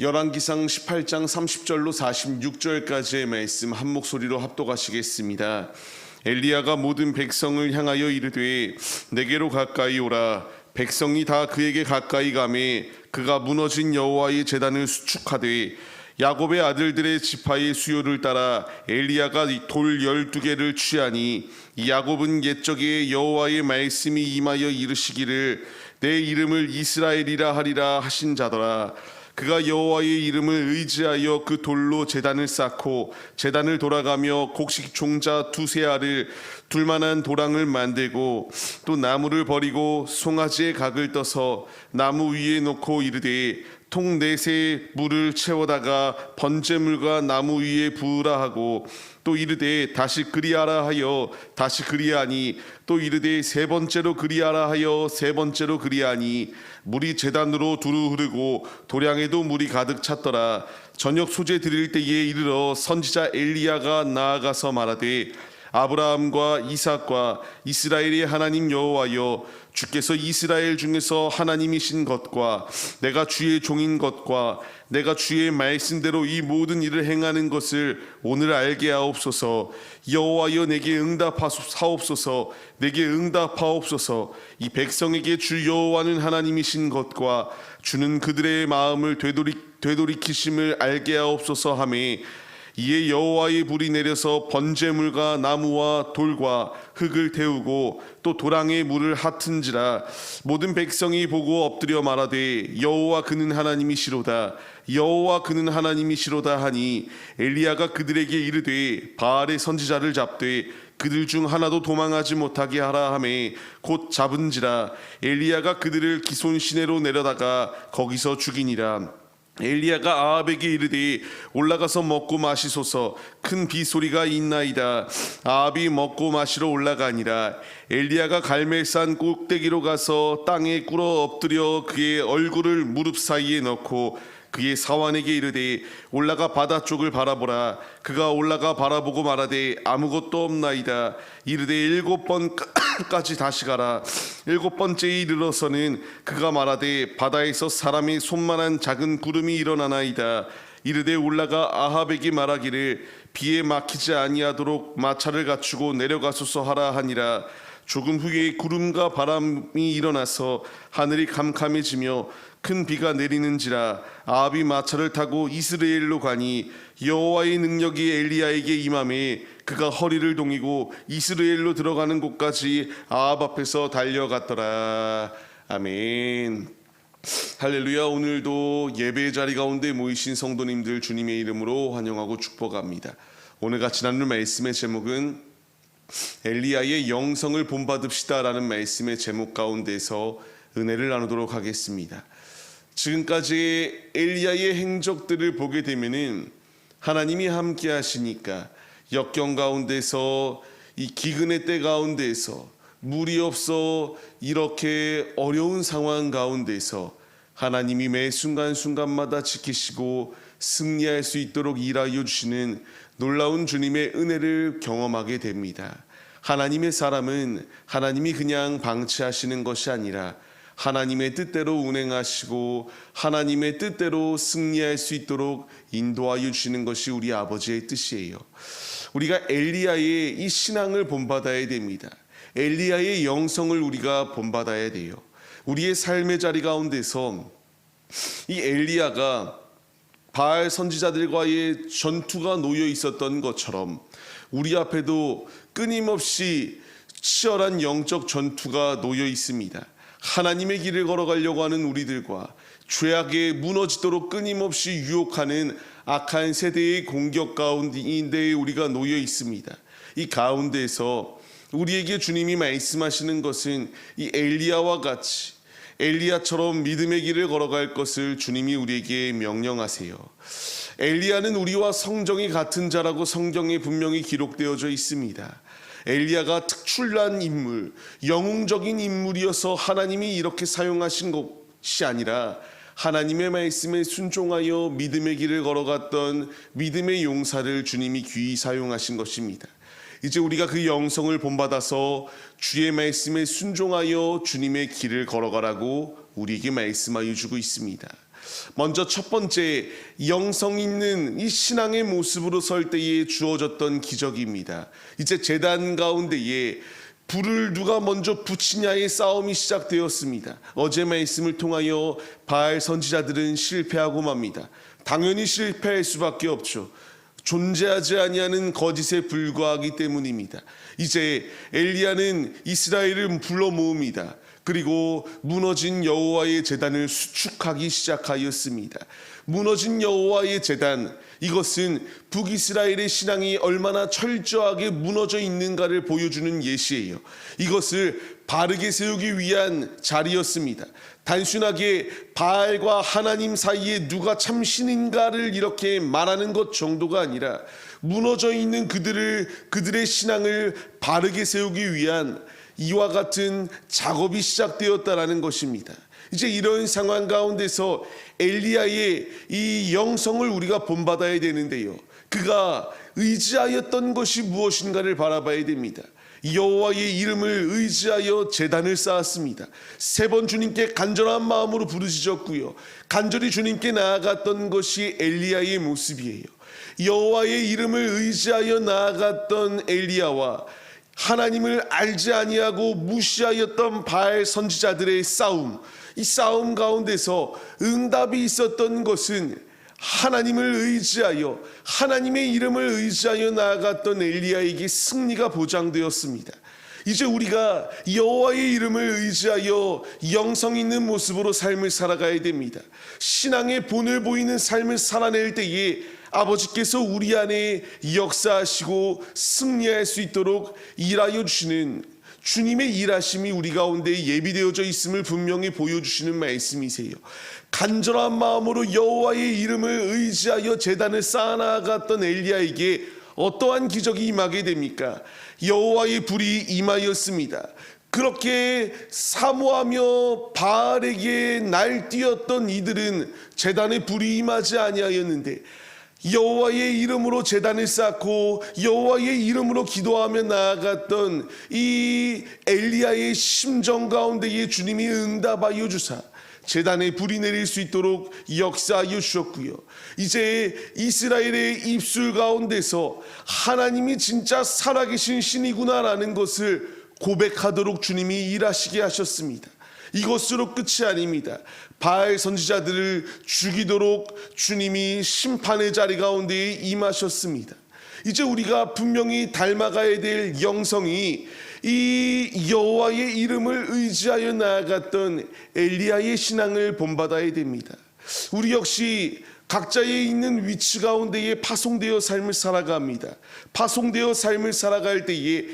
열왕기상 18장 30절로 46절까지의 말씀 한 목소리로 합독하시겠습니다. 엘리야가 모든 백성을 향하여 이르되 내게로 가까이 오라. 백성이 다 그에게 가까이 가매 그가 무너진 여호와의 제단을 수축하되 야곱의 아들들의 지파의 수요를 따라 엘리야가 돌 12개를 취하니 야곱은 옛적에 여호와의 말씀이 임하여 이르시기를 내 이름을 이스라엘이라 하리라 하신 자더라. 그가 여호와의 이름을 의지하여 그 돌로 제단을 쌓고 제단을 돌아가며 곡식 종자 두세 알을 둘만한 도랑을 만들고 또 나무를 버리고 송아지의 각을 떠서 나무 위에 놓고 이르되 통 넷에 물을 채워다가 번제물과 나무 위에 부으라 하고 또 이르되 다시 그리하라 하여 다시 그리하니 또 이르되 세 번째로 그리하라 하여 세 번째로 그리하니 물이 제단으로 두루 흐르고 도량에도 물이 가득 찼더라. 저녁 소재 드릴 때에 이르러 선지자 엘리야가 나아가서 말하되 아브라함과 이삭과 이스라엘의 하나님 여호와여, 주께서 이스라엘 중에서 하나님이신 것과 내가 주의 종인 것과 내가 주의 말씀대로 이 모든 일을 행하는 것을 오늘 알게 하옵소서. 여호와여, 내게 응답하옵소서. 내게 응답하옵소서. 이 백성에게 주 여호와는 하나님이신 것과 주는 그들의 마음을 되돌이키심을 알게 하옵소서 하매 이에 여호와의 불이 내려서 번제물과 나무와 돌과 흙을 태우고 또 도랑에 물을 핫은지라. 모든 백성이 보고 엎드려 말하되 여호와 그는 하나님이시로다. 여호와 그는 하나님이시로다 하니 엘리야가 그들에게 이르되 바알의 선지자를 잡되 그들 중 하나도 도망하지 못하게 하라 하매 곧 잡은지라. 엘리야가 그들을 기손 시내로 내려다가 거기서 죽이니라. 엘리야가 아합에게 이르되 올라가서 먹고 마시소서. 큰 비소리가 있나이다. 아합이 먹고 마시러 올라가니라. 엘리야가 갈멜산 꼭대기로 가서 땅에 꿇어 엎드려 그의 얼굴을 무릎 사이에 넣고 그의 사환에게 이르되 올라가 바다 쪽을 바라보라. 그가 올라가 바라보고 말하되 아무것도 없나이다. 이르되 7번까지 다시 가라. 7번째에 이르러서는 그가 말하되 바다에서 사람의 손만한 작은 구름이 일어나나이다. 이르되 올라가 아합에게 말하기를 비에 막히지 아니하도록 마차를 갖추고 내려가소서 하라 하니라. 조금 후에 구름과 바람이 일어나서 하늘이 캄캄해지며 큰 비가 내리는지라. 아합이 마차를 타고 이스라엘로 가니 여호와의 능력이 엘리야에게 임하매 그가 허리를 동이고 이스라엘로 들어가는 곳까지 아합 앞에서 달려갔더라. 아멘. 할렐루야. 오늘도 예배의 자리 가운데 모이신 성도님들 주님의 이름으로 환영하고 축복합니다. 오늘 같이 나눌 말씀의 제목은 엘리야의 영성을 본받읍시다 라는 말씀의 제목 가운데서 은혜를 나누도록 하겠습니다. 지금까지 엘리야의 행적들을 보게 되면은 하나님이 함께 하시니까 역경 가운데서 이 기근의 때 가운데서 물이 없어 이렇게 어려운 상황 가운데서 하나님이 매 순간순간마다 지키시고 승리할 수 있도록 일하여 주시는 놀라운 주님의 은혜를 경험하게 됩니다. 하나님의 사람은 하나님이 그냥 방치하시는 것이 아니라 하나님의 뜻대로 운행하시고 하나님의 뜻대로 승리할 수 있도록 인도하여 주시는 것이 우리 아버지의 뜻이에요. 우리가 엘리야의 이 신앙을 본받아야 됩니다. 엘리야의 영성을 우리가 본받아야 돼요. 우리의 삶의 자리 가운데서 이 엘리야가 바알 선지자들과의 전투가 놓여 있었던 것처럼 우리 앞에도 끊임없이 치열한 영적 전투가 놓여 있습니다. 하나님의 길을 걸어가려고 하는 우리들과 죄악에 무너지도록 끊임없이 유혹하는 악한 세대의 공격 가운데 우리가 놓여 있습니다. 이 가운데에서 우리에게 주님이 말씀하시는 것은 이 엘리야와 같이 엘리야처럼 믿음의 길을 걸어갈 것을 주님이 우리에게 명령하세요. 엘리야는 우리와 성정이 같은 자라고 성경에 분명히 기록되어져 있습니다. 엘리야가 특출난 인물, 영웅적인 인물이어서 하나님이 이렇게 사용하신 것이 아니라 하나님의 말씀에 순종하여 믿음의 길을 걸어갔던 믿음의 용사를 주님이 귀히 사용하신 것입니다. 이제 우리가 그 영성을 본받아서 주의 말씀에 순종하여 주님의 길을 걸어가라고 우리에게 말씀하여 주고 있습니다. 먼저 첫 번째, 영성 있는 이 신앙의 모습으로 설 때에 주어졌던 기적입니다. 이제 제단 가운데에 불을 누가 먼저 붙이냐의 싸움이 시작되었습니다. 어제 말씀을 통하여 바알 선지자들은 실패하고 맙니다. 당연히 실패할 수밖에 없죠. 존재하지 아니하는 거짓에 불과하기 때문입니다. 이제 엘리야는 이스라엘을 불러 모읍니다. 그리고 무너진 여호와의 제단을 수축하기 시작하였습니다. 무너진 여호와의 제단, 이것은 북이스라엘의 신앙이 얼마나 철저하게 무너져 있는가를 보여주는 예시예요. 이것을 바르게 세우기 위한 자리였습니다. 단순하게 바알과 하나님 사이에 누가 참 신인가를 이렇게 말하는 것 정도가 아니라 무너져 있는 그들의 신앙을 바르게 세우기 위한 이와 같은 작업이 시작되었다라는 것입니다. 이제 이런 상황 가운데서 엘리야의 이 영성을 우리가 본받아야 되는데요. 그가 의지하였던 것이 무엇인가를 바라봐야 됩니다. 여호와의 이름을 의지하여 제단을 쌓았습니다. 3번 주님께 간절한 마음으로 부르짖었고요. 간절히 주님께 나아갔던 것이 엘리야의 모습이에요. 여호와의 이름을 의지하여 나아갔던 엘리야와 하나님을 알지 아니하고 무시하였던 바알 선지자들의 싸움, 이 싸움 가운데서 응답이 있었던 것은 하나님을 의지하여 하나님의 이름을 의지하여 나아갔던 엘리야에게 승리가 보장되었습니다. 이제 우리가 여호와의 이름을 의지하여 영성 있는 모습으로 삶을 살아가야 됩니다. 신앙의 본을 보이는 삶을 살아낼 때에 아버지께서 우리 안에 역사하시고 승리할 수 있도록 일하여 주시는 주님의 일하심이 우리 가운데 예비되어져 있음을 분명히 보여주시는 말씀이세요. 간절한 마음으로 여호와의 이름을 의지하여 제단을 쌓아나갔던 엘리야에게 어떠한 기적이 임하게 됩니까? 여호와의 불이 임하였습니다. 그렇게 사모하며 바알에게 날뛰었던 이들은 제단에 불이 임하지 아니하였는데 여호와의 이름으로 제단을 쌓고 여호와의 이름으로 기도하며 나아갔던 이 엘리야의 심정 가운데에 주님이 응답하여 주사 제단에 불이 내릴 수 있도록 역사하여 주셨고요. 이제 이스라엘의 입술 가운데서 하나님이 진짜 살아계신 신이구나라는 것을 고백하도록 주님이 일하시게 하셨습니다. 이것으로 끝이 아닙니다. 바알 선지자들을 죽이도록 주님이 심판의 자리 가운데에 임하셨습니다. 이제 우리가 분명히 닮아가야 될 영성이 이 여호와의 이름을 의지하여 나아갔던 엘리야의 신앙을 본받아야 됩니다. 우리 역시 각자의 있는 위치 가운데에 파송되어 삶을 살아갑니다. 파송되어 삶을 살아갈 때에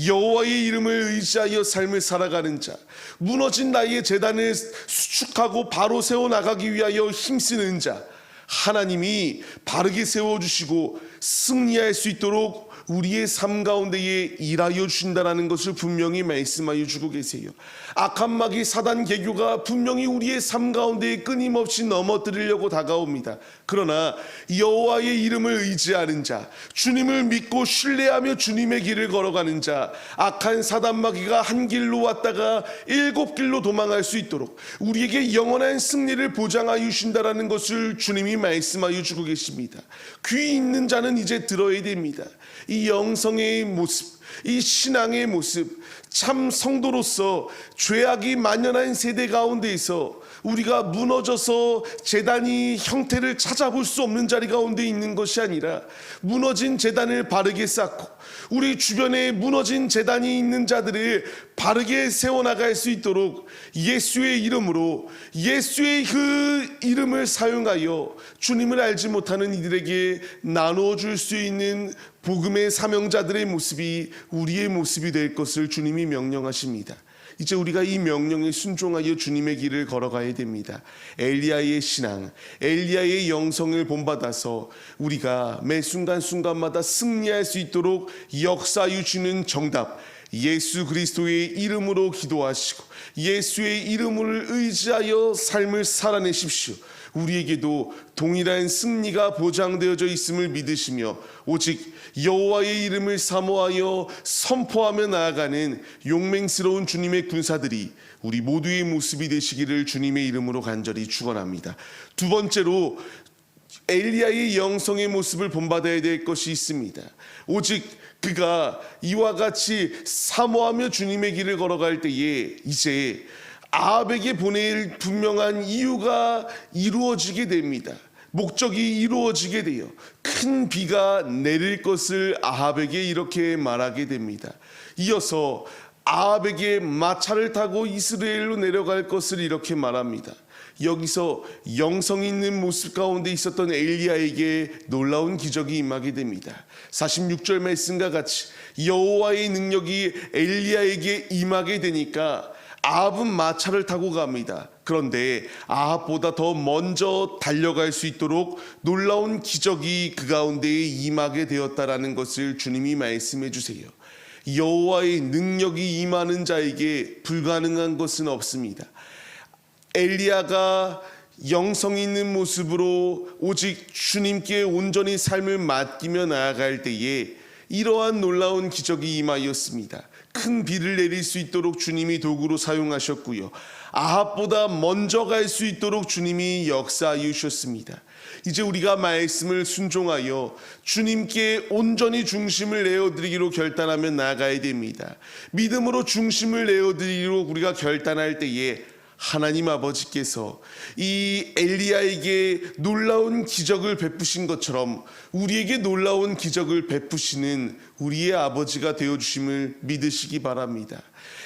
여호와의 이름을 의지하여 삶을 살아가는 자, 무너진 나의 제단을 수축하고 바로 세워나가기 위하여 힘쓰는 자, 하나님이 바르게 세워주시고 승리할 수 있도록 우리의 삶 가운데에 일하여 주신다는 것을 분명히 말씀하여 주고 계세요. 악한 마귀 사단 개교가 분명히 우리의 삶 가운데에 끊임없이 넘어뜨리려고 다가옵니다. 그러나 여호와의 이름을 의지하는 자, 주님을 믿고 신뢰하며 주님의 길을 걸어가는 자, 악한 사단 마귀가 한 길로 왔다가 7길로 도망할 수 있도록 우리에게 영원한 승리를 보장하여 주신다는 것을 주님이 말씀하여 주고 계십니다. 귀 있는 자는 이제 들어야 됩니다. 이 영성의 모습, 이 신앙의 모습, 참 성도로서 죄악이 만연한 세대 가운데에서 우리가 무너져서 제단이 형태를 찾아볼 수 없는 자리 가운데 있는 것이 아니라 무너진 제단을 바르게 쌓고 우리 주변에 무너진 제단이 있는 자들을 바르게 세워나갈 수 있도록 예수의 이름으로 예수의 그 이름을 사용하여 주님을 알지 못하는 이들에게 나누어 줄 수 있는 복음의 사명자들의 모습이 우리의 모습이 될 것을 주님이 명령하십니다. 이제 우리가 이 명령에 순종하여 주님의 길을 걸어가야 됩니다. 엘리야의 신앙, 엘리야의 영성을 본받아서 우리가 매 순간순간마다 승리할 수 있도록 역사하여 주는 정답, 예수 그리스도의 이름으로 기도하시고 예수의 이름을 의지하여 삶을 살아내십시오. 우리에게도 동일한 승리가 보장되어져 있음을 믿으시며 오직 여호와의 이름을 사모하여 선포하며 나아가는 용맹스러운 주님의 군사들이 우리 모두의 모습이 되시기를 주님의 이름으로 간절히 축원합니다. 두 번째로 엘리야의 영성의 모습을 본받아야 될 것이 있습니다. 오직 그가 이와 같이 사모하며 주님의 길을 걸어갈 때에 이제 아합에게 보낼 분명한 이유가 이루어지게 됩니다. 목적이 이루어지게 돼요. 큰 비가 내릴 것을 아합에게 이렇게 말하게 됩니다. 이어서 아합에게 마차를 타고 이스라엘로 내려갈 것을 이렇게 말합니다. 여기서 영성 있는 모습 가운데 있었던 엘리야에게 놀라운 기적이 임하게 됩니다. 46절 말씀과 같이 여호와의 능력이 엘리야에게 임하게 되니까 아합은 마차를 타고 갑니다. 그런데 아합보다 더 먼저 달려갈 수 있도록 놀라운 기적이 그 가운데에 임하게 되었다라는 것을 주님이 말씀해 주세요. 여호와의 능력이 임하는 자에게 불가능한 것은 없습니다. 엘리야가 영성 있는 모습으로 오직 주님께 온전히 삶을 맡기며 나아갈 때에 이러한 놀라운 기적이 임하였습니다. 큰 비를 내릴 수 있도록 주님이 도구로 사용하셨고요. 아합보다 먼저 갈 수 있도록 주님이 역사하여 주셨습니다. 이제 우리가 말씀을 순종하여 주님께 온전히 중심을 내어드리기로 결단하면 나아가야 됩니다. 믿음으로 중심을 내어드리기로 우리가 결단할 때에 하나님 아버지께서 이 엘리야에게 놀라운 기적을 베푸신 것처럼 우리에게 놀라운 기적을 베푸시는 우리의 아버지가 되어주심을 믿으시기 바랍니다.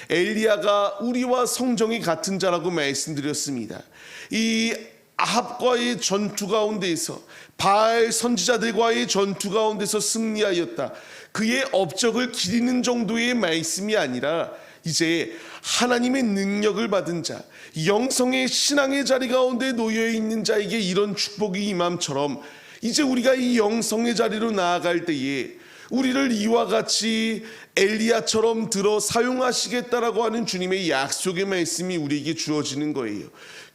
엘리야가 우리와 성정이 같은 자라고 말씀드렸습니다. 이 아합과의 전투 가운데에서 바알 선지자들과의 전투 가운데서 승리하였다. 그의 업적을 기리는 정도의 말씀이 아니라 이제 하나님의 능력을 받은 자, 영성의 신앙의 자리 가운데 놓여 있는 자에게 이런 축복이 임함처럼 이제 우리가 이 영성의 자리로 나아갈 때에 우리를 이와 같이 엘리야처럼 들어 사용하시겠다라고 하는 주님의 약속의 말씀이 우리에게 주어지는 거예요.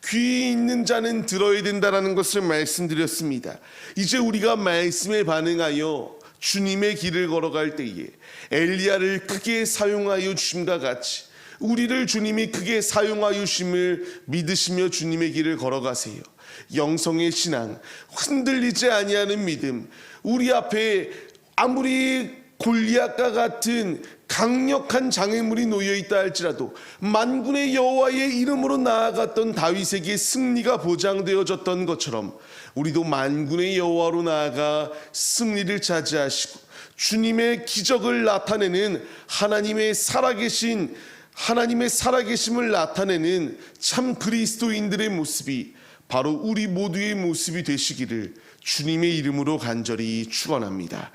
귀 있는 자는 들어야 된다라는 것을 말씀드렸습니다. 이제 우리가 말씀에 반응하여 주님의 길을 걸어갈 때에 엘리야를 크게 사용하여 주심과 같이 우리를 주님이 크게 사용하여 주심을 믿으시며 주님의 길을 걸어가세요. 영성의 신앙, 흔들리지 아니하는 믿음, 우리 앞에 아무리 골리앗과 같은 강력한 장애물이 놓여 있다 할지라도 만군의 여호와의 이름으로 나아갔던 다윗에게 승리가 보장되어졌던 것처럼 우리도 만군의 여호와로 나아가 승리를 차지하시고 주님의 기적을 나타내는 하나님의 살아계심을 나타내는 참 그리스도인들의 모습이 바로 우리 모두의 모습이 되시기를 주님의 이름으로 간절히 축원합니다.